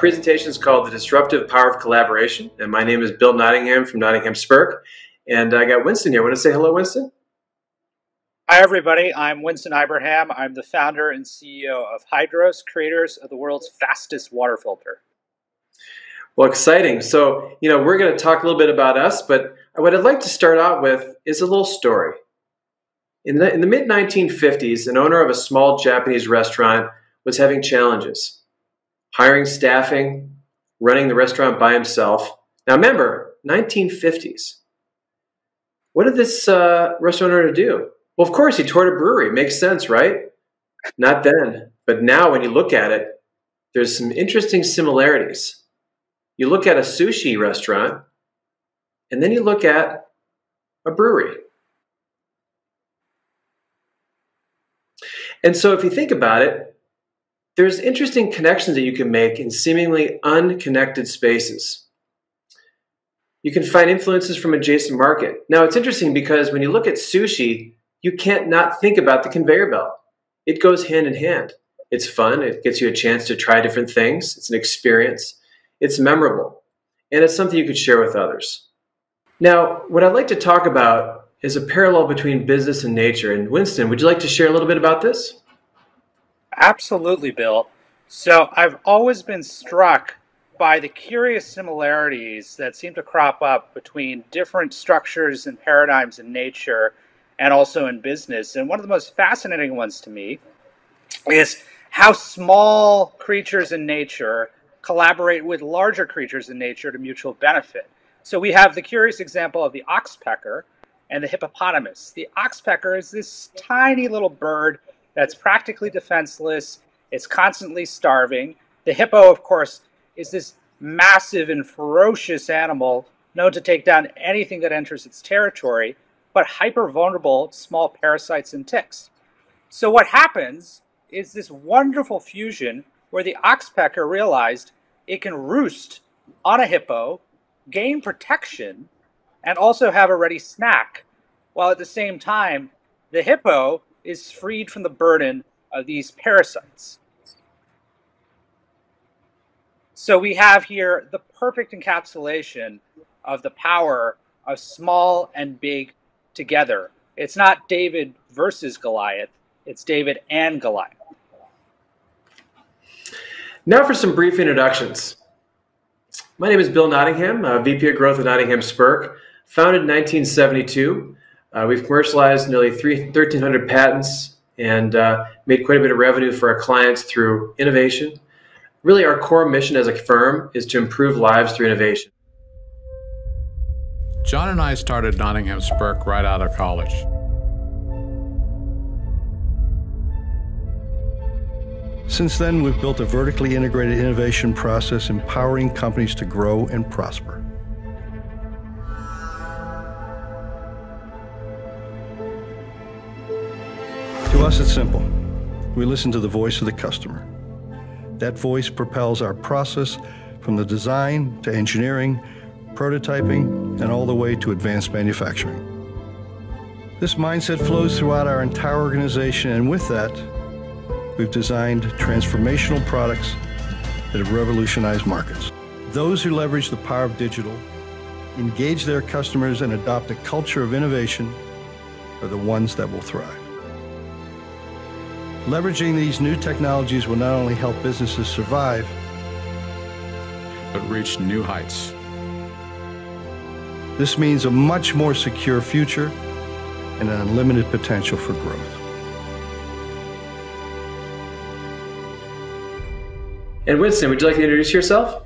presentation is called The Disruptive Power of Collaboration, and my name is Bill Nottingham from Nottingham Spirk, and I got Winston here. Want to say hello, Winston? Hi, everybody. I'm Winston Ibrahim. I'm the founder and CEO of Hydros, creators of the world's fastest water filter. Well, exciting. So, we're going to talk a little bit about us, but what I'd like to start out with is a little story. In the mid-1950s, an owner of a small Japanese restaurant was having challenges. Hiring staffing, running the restaurant by himself. Now remember, 1950s. What did this restaurant owner do? Well, of course, he toured a brewery. Makes sense, right? Not then. But now when you look at it, there's some interesting similarities. You look at a sushi restaurant, and then you look at a brewery. And so if you think about it, there's interesting connections that you can make in seemingly unconnected spaces. You can find influences from adjacent market. Now, it's interesting because when you look at sushi, you can't not think about the conveyor belt. It goes hand in hand. It's fun. It gets you a chance to try different things. It's an experience. It's memorable. And it's something you could share with others. Now, what I'd like to talk about is a parallel between business and nature. And Winston, would you like to share a little bit about this? Absolutely, Bill. So I've always been struck by the curious similarities that seem to crop up between different structures and paradigms in nature and also in business. And one of the most fascinating ones to me is how small creatures in nature collaborate with larger creatures in nature to mutual benefit. So we have the curious example of the oxpecker and the hippopotamus. The oxpecker is this tiny little bird that's practically defenseless. It's constantly starving. The hippo, of course, is this massive and ferocious animal known to take down anything that enters its territory, but hyper vulnerable to small parasites and ticks. So what happens is this wonderful fusion where the oxpecker realized it can roost on a hippo, gain protection, and also have a ready snack, while at the same time, the hippo is freed from the burden of these parasites. So we have here the perfect encapsulation of the power of small and big together. It's not David versus Goliath, it's David and Goliath. Now for some brief introductions. My name is Bill Nottingham, VP of Growth at Nottingham Spirk, founded in 1972. We've commercialized nearly 1,300 patents and made quite a bit of revenue for our clients through innovation. Really, our core mission as a firm is to improve lives through innovation. John and I started Nottingham Spirk right out of college. Since then, we've built a vertically integrated innovation process empowering companies to grow and prosper. To us, it's simple. We listen to the voice of the customer. That voice propels our process from the design to engineering, prototyping, and all the way to advanced manufacturing. This mindset flows throughout our entire organization, and with that, we've designed transformational products that have revolutionized markets. Those who leverage the power of digital, engage their customers, and adopt a culture of innovation are the ones that will thrive. Leveraging these new technologies will not only help businesses survive, but reach new heights. This means a much more secure future and an unlimited potential for growth. And Winston, would you like to introduce yourself?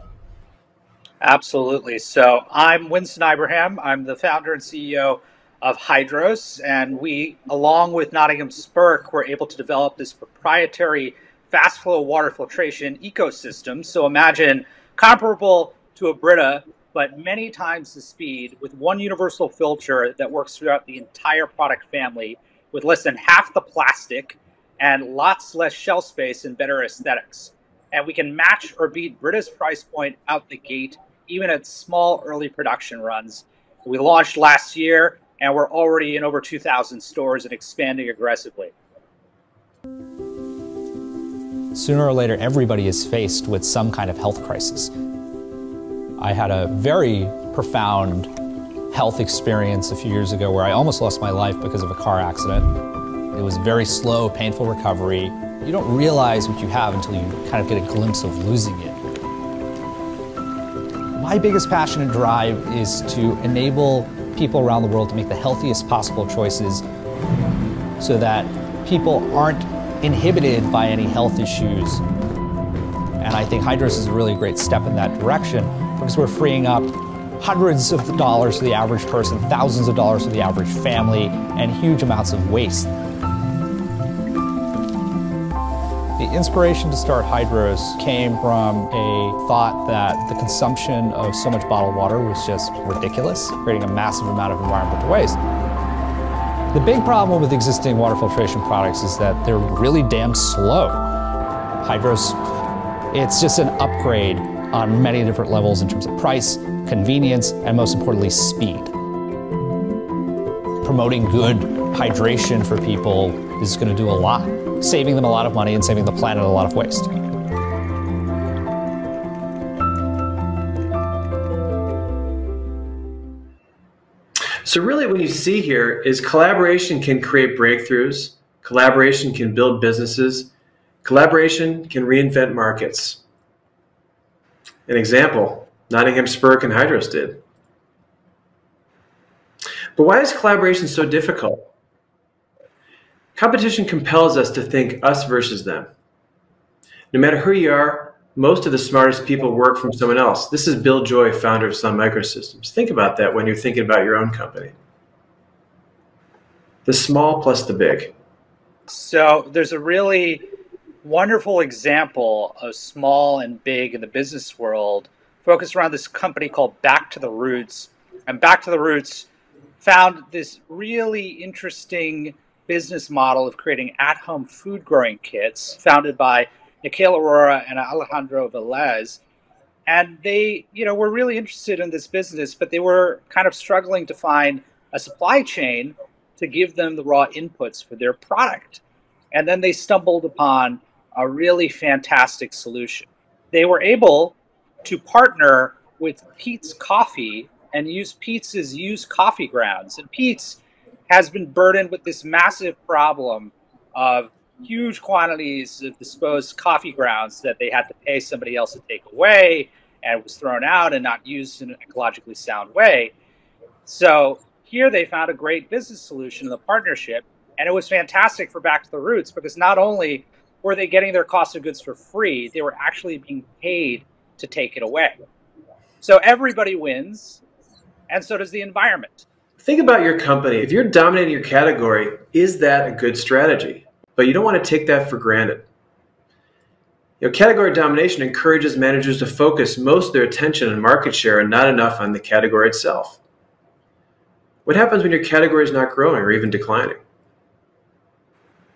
Absolutely. So I'm Winston Ibrahim. I'm the founder and CEO of Hydros, and we, along with Nottingham Spirk, were able to develop this proprietary fast flow water filtration ecosystem. So imagine comparable to a Brita, but many times the speed, with one universal filter that works throughout the entire product family with less than half the plastic and lots less shelf space and better aesthetics. And we can match or beat Brita's price point out the gate, even at small early production runs. We launched last year, and we're already in over 2,000 stores and expanding aggressively. Sooner or later, everybody is faced with some kind of health crisis. I had a very profound health experience a few years ago where I almost lost my life because of a car accident. It was a very slow, painful recovery. You don't realize what you have until you kind of get a glimpse of losing it. My biggest passion and drive is to enable people around the world to make the healthiest possible choices so that people aren't inhibited by any health issues. And I think Hydros is a really great step in that direction because we're freeing up hundreds of dollars for the average person, thousands of dollars for the average family, and huge amounts of waste. The inspiration to start Hydros came from a thought that the consumption of so much bottled water was just ridiculous, creating a massive amount of environmental waste. The big problem with existing water filtration products is that they're really damn slow. Hydros, it's just an upgrade on many different levels in terms of price, convenience, and most importantly, speed. Promoting good hydration for people is going to do a lot, saving them a lot of money and saving the planet a lot of waste. So really what you see here is collaboration can create breakthroughs, collaboration can build businesses, collaboration can reinvent markets. An example, Nottingham Spurk and Hydros did. But why is collaboration so difficult? Competition compels us to think us versus them. No matter who you are, most of the smartest people work from someone else. This is Bill Joy, founder of Sun Microsystems. Think about that when you're thinking about your own company. The small plus the big. So there's a really wonderful example of small and big in the business world focused around this company called Back to the Roots. And Back to the Roots found this really interesting business model of creating at-home food growing kits founded by Nikhil Arora and Alejandro Velez. And they, were really interested in this business, but they were kind of struggling to find a supply chain to give them the raw inputs for their product. And then they stumbled upon a really fantastic solution. They were able to partner with Peet's Coffee and use Peet's used coffee grounds. And Peet's has been burdened with this massive problem of huge quantities of disposed coffee grounds that they had to pay somebody else to take away, and was thrown out and not used in an ecologically sound way. So here they found a great business solution in the partnership, and it was fantastic for Back to the Roots because not only were they getting their cost of goods for free, they were actually being paid to take it away. So everybody wins, and so does the environment. Think about your company. If you're dominating your category, is that a good strategy? But you don't want to take that for granted. Category domination encourages managers to focus most of their attention on market share and not enough on the category itself. What happens when your category is not growing or even declining?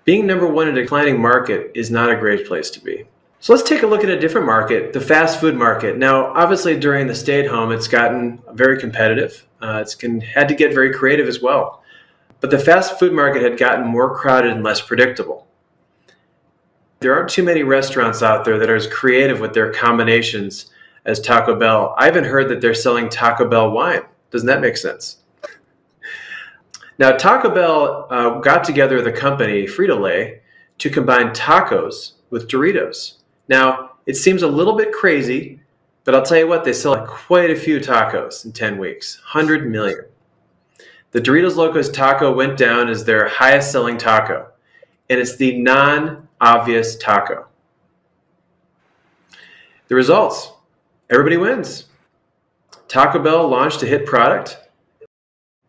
Being number one in a declining market is not a great place to be. So let's take a look at a different market, the fast food market. Now, obviously during the stay-at-home, it's gotten very competitive. It's had to get very creative as well. But the fast food market had gotten more crowded and less predictable. There aren't too many restaurants out there that are as creative with their combinations as Taco Bell. I haven't heard that they're selling Taco Bell wine. Doesn't that make sense? Now, Taco Bell got together with a company, FritoLay, to combine tacos with Doritos. Now, it seems a little bit crazy, but I'll tell you what, they sell quite a few tacos in 10 weeks, 100 million. The Doritos Locos Taco went down as their highest selling taco, and it's the non-obvious taco. The results, everybody wins. Taco Bell launched a hit product.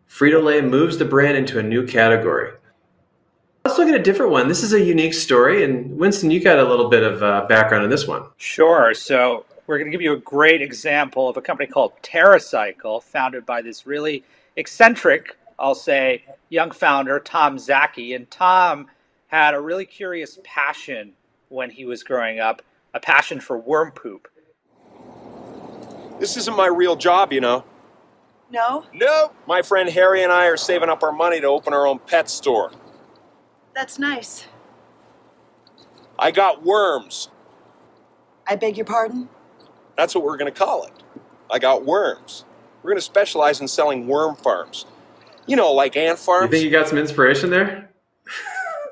FritoLay moves the brand into a new category. Let's look at a different one. This is a unique story, and Winston, you got a little bit of background in this one. Sure. So we're going to give you a great example of a company called Terracycle, founded by this really eccentric, I'll say, young founder, Tom Zaki. And Tom had a really curious passion when he was growing up, a passion for worm poop. This isn't my real job, No? No. My friend Harry and I are saving up our money to open our own pet store. That's nice. I got worms. I beg your pardon? That's what we're going to call it. I got worms. We're going to specialize in selling worm farms. You know, like ant farms. You think you got some inspiration there?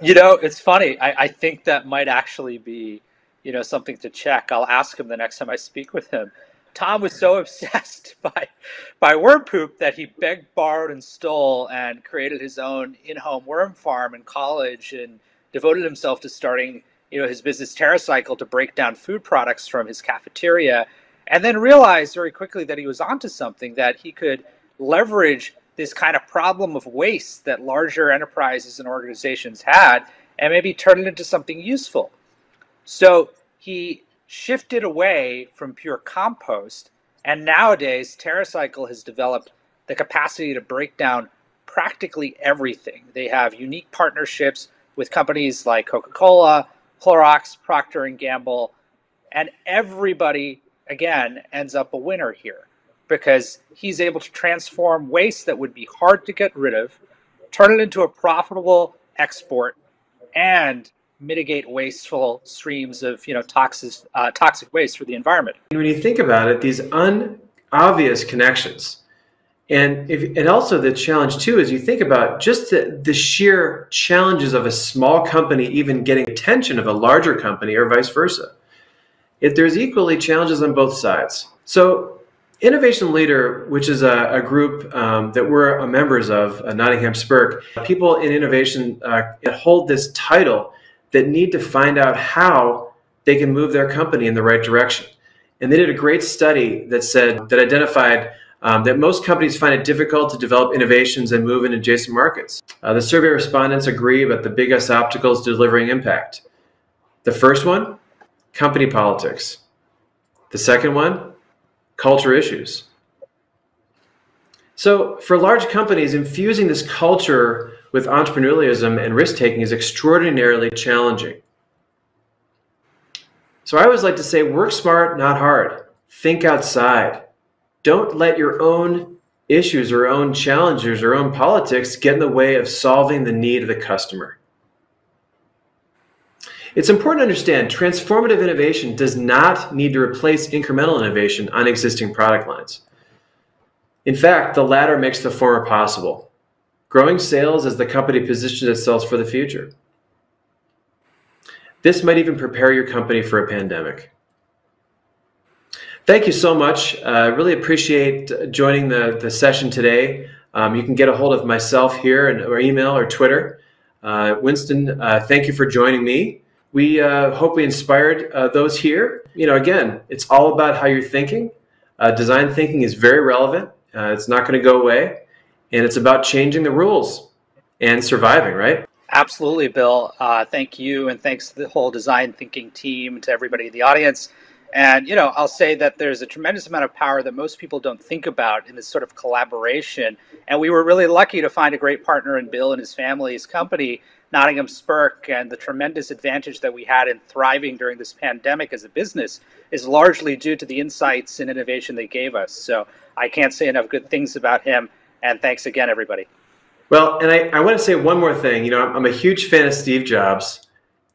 You know, it's funny. I think that might actually be, you know, something to check. I'll ask him the next time I speak with him. Tom was so obsessed by worm poop that he begged, borrowed, and stole and created his own in-home worm farm in college and devoted himself to starting, you know, his business Terracycle to break down food products from his cafeteria, and then realized very quickly that he was onto something, that he could leverage this kind of problem of waste that larger enterprises and organizations had and maybe turn it into something useful. So he shifted away from pure compost, and nowadays Terracycle has developed the capacity to break down practically everything. They have unique partnerships with companies like Coca-Cola, Clorox, Procter & Gamble, and everybody, again, ends up a winner here, because he's able to transform waste that would be hard to get rid of, turn it into a profitable export, and mitigate wasteful streams of, you know, toxic waste for the environment. When you think about it, these unobvious connections, and also the challenge too is you think about just the sheer challenges of a small company even getting attention of a larger company or vice versa. There's equally challenges on both sides. So Innovation Leader, which is a group that we're members of, Nottingham Spurk, people in innovation that hold this title that need to find out how they can move their company in the right direction. And they did a great study that identified that most companies find it difficult to develop innovations and move in adjacent markets. The survey respondents agree about the biggest obstacles to delivering impact. The first one, company politics. The second one, culture issues. So for large companies, infusing this culture with entrepreneurialism and risk-taking is extraordinarily challenging. So I always like to say, work smart, not hard. Think outside. Don't let your own issues or own challenges or own politics get in the way of solving the need of the customer. It's important to understand transformative innovation does not need to replace incremental innovation on existing product lines. In fact, the latter makes the former possible, growing sales as the company positions itself for the future. This might even prepare your company for a pandemic. Thank you so much. I really appreciate joining the session today. You can get a hold of myself here or email or Twitter. Winston, thank you for joining me. We hope we inspired those here. You know, again, it's all about how you're thinking. Design thinking is very relevant. It's not going to go away. And it's about changing the rules and surviving, right? Absolutely, Bill. Thank you, and thanks to the whole design thinking team, to everybody in the audience. And, you know, I'll say that there's a tremendous amount of power that most people don't think about in this sort of collaboration. And we were really lucky to find a great partner in Bill and his family's company, Nottingham Spurk, and the tremendous advantage that we had in thriving during this pandemic as a business is largely due to the insights and innovation they gave us. So I can't say enough good things about him. And thanks again, everybody. Well, and I want to say one more thing. You know, I'm a huge fan of Steve Jobs,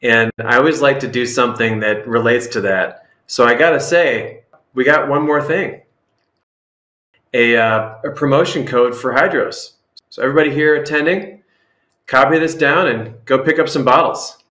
and I always like to do something that relates to that. So I got to say, we got one more thing, a promotion code for Hydros. So everybody here attending, copy this down and go pick up some bottles.